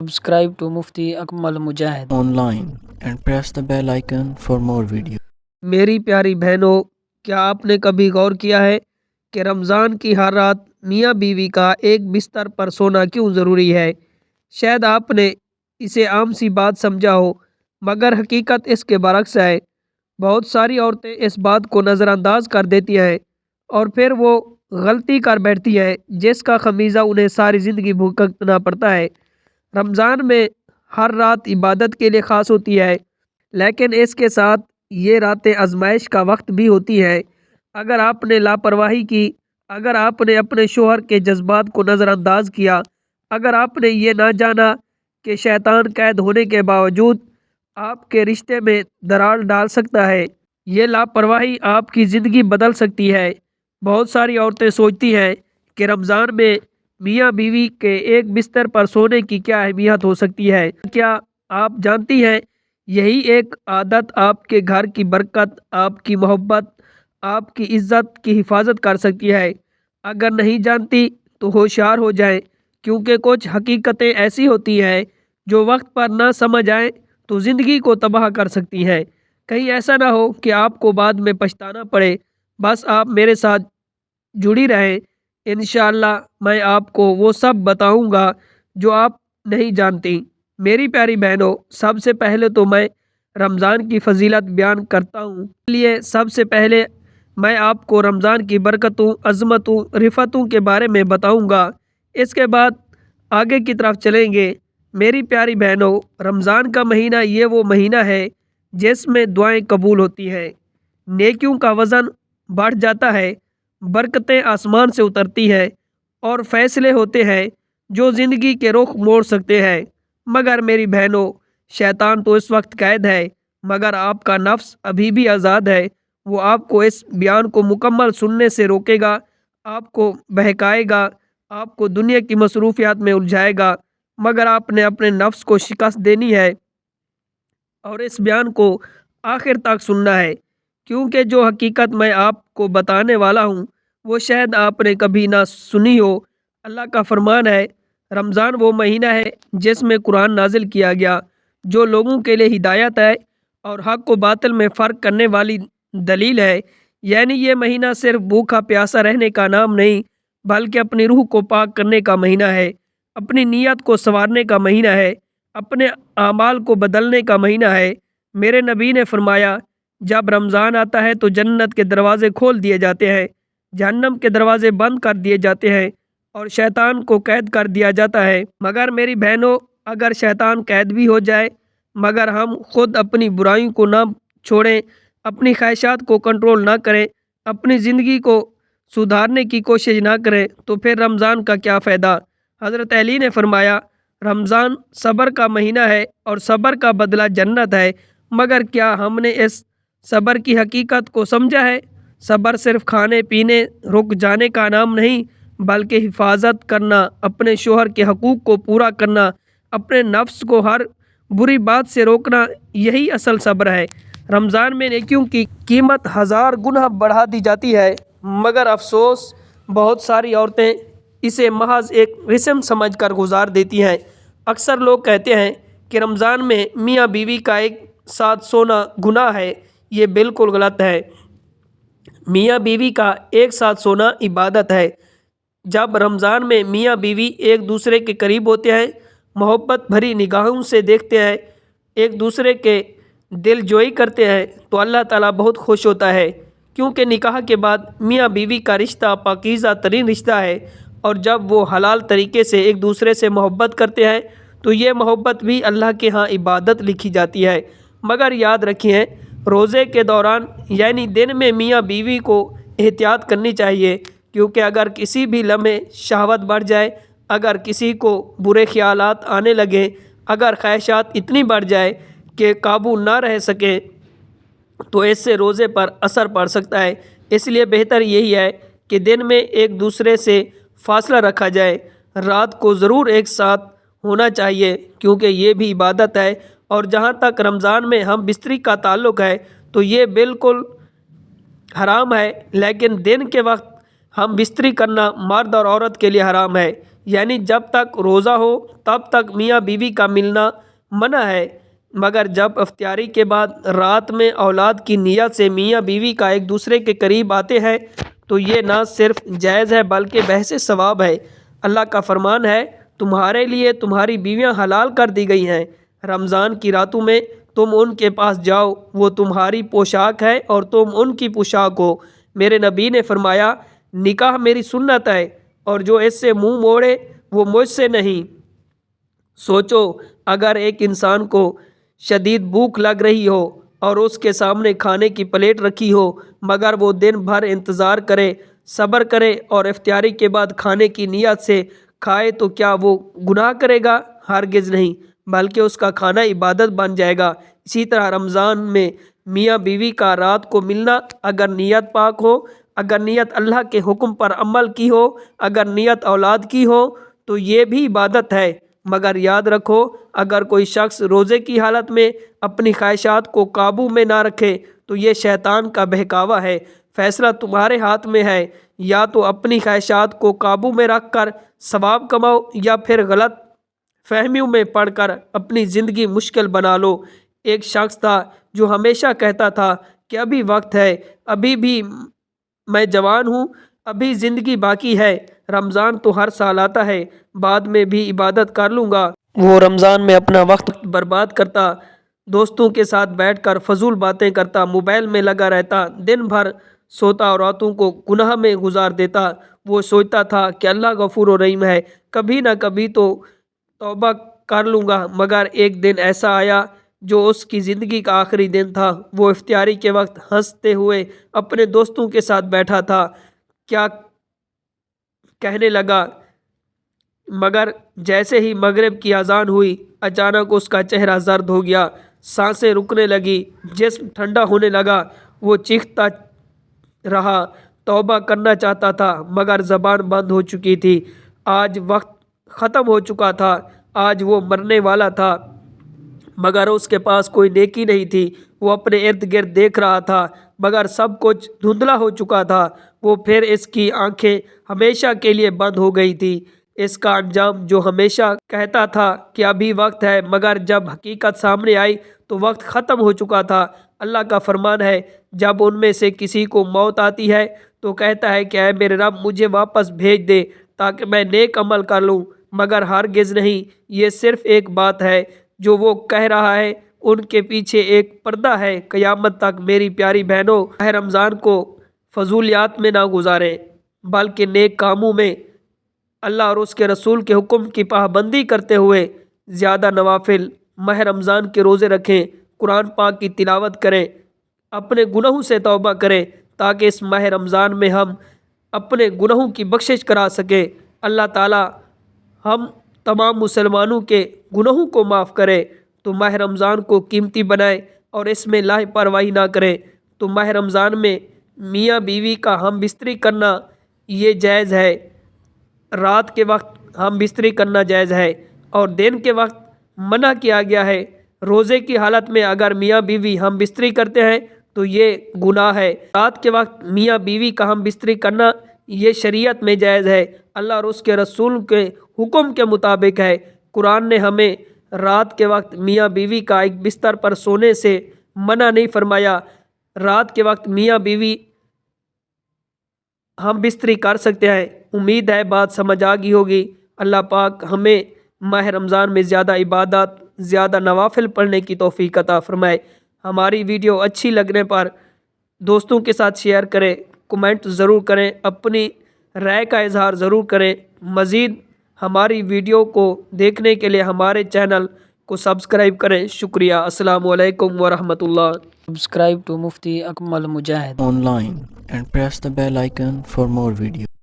Subscribe to Mufti Akmal Mujahid online and press the bell icon for more videos. मेरी प्यारी बहनों, क्या आपने कभी गौर किया है कि रमज़ान की हर रात मियाँ बीवी का एक बिस्तर पर सोना क्यों ज़रूरी है? शायद आपने इसे आम सी बात समझा हो, मगर हकीकत इसके बरक्स है। बहुत सारी औरतें इस बात को नज़रअंदाज कर देती हैं और फिर वो गलती कर बैठती हैं जिसका खमीज़ा उन्हें सारी ज़िंदगी भुगतना पड़ता है। रमज़ान में हर रात इबादत के लिए ख़ास होती है, लेकिन इसके साथ ये रातें आजमाइश का वक्त भी होती हैं। अगर आपने लापरवाही की, अगर आपने अपने शोहर के जज्बात को नज़रअंदाज किया, अगर आपने ये ना जाना कि शैतान कैद होने के बावजूद आपके रिश्ते में दरार डाल सकता है, ये लापरवाही आपकी ज़िंदगी बदल सकती है। बहुत सारी औरतें सोचती हैं कि रमज़ान में मियाँ बीवी के एक बिस्तर पर सोने की क्या अहमियत हो सकती है। क्या आप जानती हैं, यही एक आदत आपके घर की बरकत, आपकी मोहब्बत, आपकी इज़्ज़त की हिफाजत कर सकती है। अगर नहीं जानती तो होशियार हो जाएं, क्योंकि कुछ हकीकतें ऐसी होती हैं जो वक्त पर ना समझ आए तो ज़िंदगी को तबाह कर सकती हैं। कहीं ऐसा ना हो कि आपको बाद में पछताना पड़े। बस आप मेरे साथ जुड़ी रहें, इंशाअल्लाह मैं आपको वो सब बताऊंगा जो आप नहीं जानती। मेरी प्यारी बहनों, सबसे पहले तो मैं रमज़ान की फ़जीलत बयान करता हूँ। इसलिए सबसे पहले मैं आपको रमज़ान की बरकतों, अज़मतों, रिफ़तों के बारे में बताऊंगा। इसके बाद आगे की तरफ चलेंगे। मेरी प्यारी बहनों, रमज़ान का महीना ये वो महीना है जिसमें दुआएं कबूल होती हैं, नेकियों का वज़न बढ़ जाता है, बरकतें आसमान से उतरती हैं और फैसले होते हैं जो ज़िंदगी के रुख मोड़ सकते हैं। मगर मेरी बहनों, शैतान तो इस वक्त कैद है, मगर आपका नफ्स अभी भी आज़ाद है। वो आपको इस बयान को मुकम्मल सुनने से रोकेगा, आपको बहकाएगा, आपको दुनिया की मसरूफियात में उलझाएगा। मगर आपने अपने नफ्स को शिकस्त देनी है और इस बयान को आखिर तक सुनना है, क्योंकि जो हकीकत मैं आपको बताने वाला हूँ वो शायद आपने कभी ना सुनी हो। अल्लाह का फरमान है, रमज़ान वो महीना है जिसमें कुरान नाजिल किया गया, जो लोगों के लिए हिदायत है और हक़ व बातिल में फ़र्क करने वाली दलील है। यानी ये महीना सिर्फ भूखा प्यासा रहने का नाम नहीं, बल्कि अपनी रूह को पाक करने का महीना है, अपनी नीयत को संवारने का महीना है, अपने आमाल को बदलने का महीना है। मेरे नबी ने फरमाया, जब रमज़ान आता है तो जन्नत के दरवाज़े खोल दिए जाते हैं, जहन्नम के दरवाज़े बंद कर दिए जाते हैं और शैतान को कैद कर दिया जाता है। मगर मेरी बहनों, अगर शैतान कैद भी हो जाए, मगर हम खुद अपनी बुराइयों को ना छोड़ें, अपनी ख्वाहिशात को कंट्रोल ना करें, अपनी ज़िंदगी को सुधारने की कोशिश ना करें, तो फिर रमज़ान का क्या फ़ायदा। हज़रत अली ने फरमाया, रमज़ान सब्र का महीना है और सब्र का बदला जन्नत है। मगर क्या हमने इस सब्र की हकीकत को समझा है? सब्र सिर्फ खाने पीने रुक जाने का नाम नहीं, बल्कि हिफाजत करना, अपने शोहर के हकूक़ को पूरा करना, अपने नफ्स को हर बुरी बात से रोकना, यही असल सब्र है। रमज़ान में नेकियों की कीमत 1000 गुना बढ़ा दी जाती है, मगर अफसोस बहुत सारी औरतें इसे महज एक रस्म समझकर गुजार देती हैं। अक्सर लोग कहते हैं कि रमज़ान में मियाँ बीवी का एक साथ सोना गुनाह है। ये बिल्कुल गलत है। मियाँ बीवी का एक साथ सोना इबादत है। जब रमज़ान में मियाँ बीवी एक दूसरे के करीब होते हैं, मोहब्बत भरी निगाहों से देखते हैं, एक दूसरे के दिल जोई करते हैं, तो अल्लाह ताला बहुत खुश होता है, क्योंकि निकाह के बाद मियाँ बीवी का रिश्ता पाकीज़ा तरीन रिश्ता है। और जब वो हलाल तरीके से एक दूसरे से मोहब्बत करते हैं तो ये मोहब्बत भी अल्लाह के यहाँ इबादत लिखी जाती है। मगर याद रखिए, रोज़े के दौरान यानी दिन में मियाँ बीवी को एहतियात करनी चाहिए, क्योंकि अगर किसी भी लम्हे शहवत बढ़ जाए, अगर किसी को बुरे ख्यालात आने लगे, अगर ख्वाहिशात इतनी बढ़ जाए कि काबू ना रह सके, तो इससे रोज़े पर असर पड़ सकता है। इसलिए बेहतर यही है कि दिन में एक दूसरे से फासला रखा जाए, रात को ज़रूर एक साथ होना चाहिए, क्योंकि ये भी इबादत है। और जहाँ तक रमज़ान में हम बिस्तरी का ताल्लुक़ है तो ये बिल्कुल हराम है, लेकिन दिन के वक्त हम बिस्तरी करना मर्द और औरत के लिए हराम है। یعنی جب تک روزہ ہو تب تک میاں بیوی کا ملنا منع ہے، مگر جب افطاری کے بعد رات میں اولاد کی نیت سے میاں بیوی کا ایک دوسرے کے قریب آتے ہیں تو یہ نہ صرف جائز ہے بلکہ بحث ثواب ہے۔ اللہ کا فرمان ہے، تمہارے لیے تمہاری بیویاں حلال کر دی گئی ہیں، رمضان کی راتوں میں تم ان کے پاس جاؤ، وہ تمہاری پوشاک ہے اور تم ان کی پوشاک ہو۔ میرے نبی نے فرمایا، نکاح میری سنت ہے اور جو اس سے منہ موڑے وہ مجھ سے نہیں۔ سوچو، اگر ایک انسان کو شدید بھوک لگ رہی ہو اور اس کے سامنے کھانے کی پلیٹ رکھی ہو، مگر وہ دن بھر انتظار کرے، صبر کرے اور افطاری کے بعد کھانے کی نیت سے کھائے تو کیا وہ گناہ کرے گا؟ ہرگز نہیں، بلکہ اس کا کھانا عبادت بن جائے گا۔ اسی طرح رمضان میں میاں بیوی کا رات کو ملنا، اگر نیت پاک ہو، اگر نیت اللہ کے حکم پر عمل کی ہو، اگر نیت اولاد کی ہو تو یہ بھی عبادت ہے۔ مگر یاد رکھو، اگر کوئی شخص روزے کی حالت میں اپنی خواہشات کو قابو میں نہ رکھے تو یہ شیطان کا بہکاوا ہے۔ فیصلہ تمہارے ہاتھ میں ہے، یا تو اپنی خواہشات کو قابو میں رکھ کر ثواب کماؤ یا پھر غلط فہمیوں میں پڑ کر اپنی زندگی مشکل بنا لو۔ ایک شخص تھا جو ہمیشہ کہتا تھا کہ ابھی وقت ہے، ابھی بھی میں جوان ہوں، ابھی زندگی باقی ہے، رمضان تو ہر سال آتا ہے، بعد میں بھی عبادت کر لوں گا۔ وہ رمضان میں اپنا وقت برباد کرتا، دوستوں کے ساتھ بیٹھ کر فضول باتیں کرتا، موبائل میں لگا رہتا، دن بھر سوتا اور راتوں کو گناہ میں گزار دیتا۔ وہ سوچتا تھا کہ اللہ غفور و رحیم ہے، کبھی نہ کبھی تو توبہ کر لوں گا، مگر ایک دن ایسا آیا جو اس کی زندگی کا آخری دن تھا۔ وہ افطاری کے وقت ہنستے ہوئے اپنے دوستوں کے ساتھ بیٹھا تھا، کیا کہنے لگا، مگر جیسے ہی مغرب کی اذان ہوئی اچانک اس کا چہرہ زرد ہو گیا، سانسیں رکنے لگی، جسم ٹھنڈا ہونے لگا۔ وہ چیختا رہا، توبہ کرنا چاہتا تھا مگر زبان بند ہو چکی تھی۔ آج وقت ختم ہو چکا تھا، آج وہ مرنے والا تھا، مگر اس کے پاس کوئی نیکی نہیں تھی۔ وہ اپنے ارد گرد دیکھ رہا تھا مگر سب کچھ دھندلا ہو چکا تھا۔ وہ پھر اس کی آنکھیں ہمیشہ کے لیے بند ہو گئی تھی۔ اس کا انجام جو ہمیشہ کہتا تھا کہ ابھی وقت ہے، مگر جب حقیقت سامنے آئی تو وقت ختم ہو چکا تھا۔ اللہ کا فرمان ہے، جب ان میں سے کسی کو موت آتی ہے تو کہتا ہے کہ اے میرے رب مجھے واپس بھیج دے تاکہ میں نیک عمل کر لوں، مگر ہرگز نہیں، یہ صرف ایک بات ہے جو وہ کہہ رہا ہے، ان کے پیچھے ایک پردہ ہے۔ قیامت تک میری پیاری بہنوں، ماہ رمضان کو فضولیات میں نہ گزاریں بلکہ نیک کاموں میں اللہ اور اس کے رسول کے حکم کی پابندی کرتے ہوئے زیادہ نوافل ماہ رمضان کے روزے رکھیں، قرآن پاک کی تلاوت کریں، اپنے گناہوں سے توبہ کریں تاکہ اس ماہ رمضان میں ہم اپنے گناہوں کی بخشش کرا سکیں۔ اللہ تعالی ہم تمام مسلمانوں کے گناہوں کو معاف کرے۔ تو ماہ رمضان کو قیمتی بنائیں اور اس میں لاپرواہی نہ کریں۔ تو ماہ رمضان میں میاں بیوی کا ہم بستری کرنا یہ جائز ہے، رات کے وقت ہم بستری کرنا جائز ہے اور دن کے وقت منع کیا گیا ہے۔ روزے کی حالت میں اگر میاں بیوی ہم بستری کرتے ہیں تو یہ گناہ ہے۔ رات کے وقت میاں بیوی کا ہم بستری کرنا یہ شریعت میں جائز ہے، اللہ اور اس کے رسول کے حکم کے مطابق ہے۔ قرآن نے ہمیں رات کے وقت میاں بیوی کا ایک بستر پر سونے سے منع نہیں فرمایا۔ رات کے وقت میاں بیوی ہم بستری کر سکتے ہیں۔ امید ہے بات سمجھ آ گئی ہوگی۔ اللہ پاک ہمیں ماہ رمضان میں زیادہ عبادات، زیادہ نوافل پڑھنے کی توفیق عطا فرمائے۔ ہماری ویڈیو اچھی لگنے پر دوستوں کے ساتھ شیئر کریں، کمنٹ ضرور کریں، اپنی رائے کا اظہار ضرور کریں۔ مزید ہماری ویڈیو کو دیکھنے کے لیے ہمارے چینل کو سبسکرائب کریں۔ شکریہ۔ السلام علیکم ورحمۃ اللہ۔ Subscribe to Mufti Akmal Mujahid online and press the bell icon for more videos.